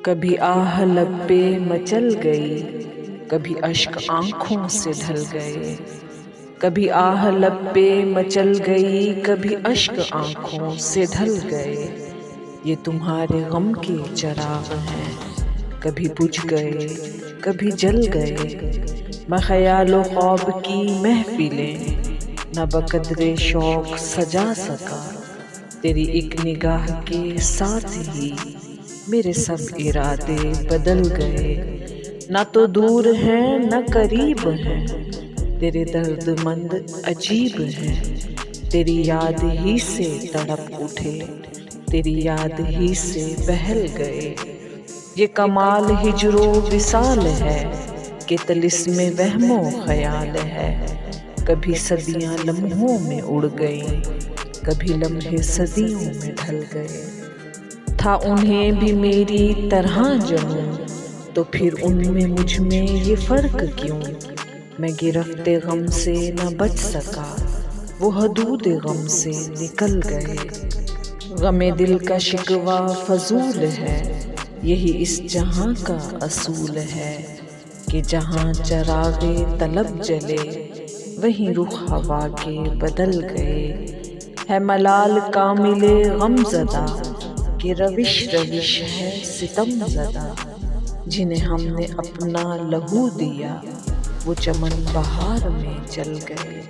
کبھی آہ لب پہ مچل گئی، کبھی اشک آنکھوں سے ڈھل گئے، کبھی آہ لب پہ مچل گئی، کبھی اشک آنکھوں سے ڈھل گئے۔ یہ تمہارے غم کے چراغ ہیں، کبھی بجھ گئے کبھی جل گئے۔ میں خیال و خواب کی محفلیں نہ بقدر شوق سجا سکا، تیری ایک نگاہ کے ساتھ ہی میرے سب ارادے بدل گئے۔ نہ تو دور ہیں نہ قریب ہیں، تیرے درد مند عجیب ہیں، تیری یاد ہی سے تڑپ اٹھے، تیری یاد ہی سے بہل گئے۔ یہ کمال ہجر و وصال ہے کہ طلسم وہم و خیال ہے، کبھی صدیاں لمحوں میں اڑ گئیں، کبھی لمحے صدیوں میں ڈھل گئے۔ تھا انہیں بھی میری طرح جنوں، تو پھر ان میں مجھ میں یہ فرق کیوں؟ میں گرفت غم سے نہ بچ سکا، وہ حدود غم سے نکل گئے۔ غم دل کا شکوہ فضول ہے، یہی اس جہاں کا اصول ہے کہ جہاں چراغ طلب جلے، وہیں رخ ہوا کے بدل گئے۔ ہے ملال کامل غم زدہ کہ روش روش ہے ستم زدہ، جنہیں ہم نے اپنا لہو دیا وہ چمن بہار میں جل گئے۔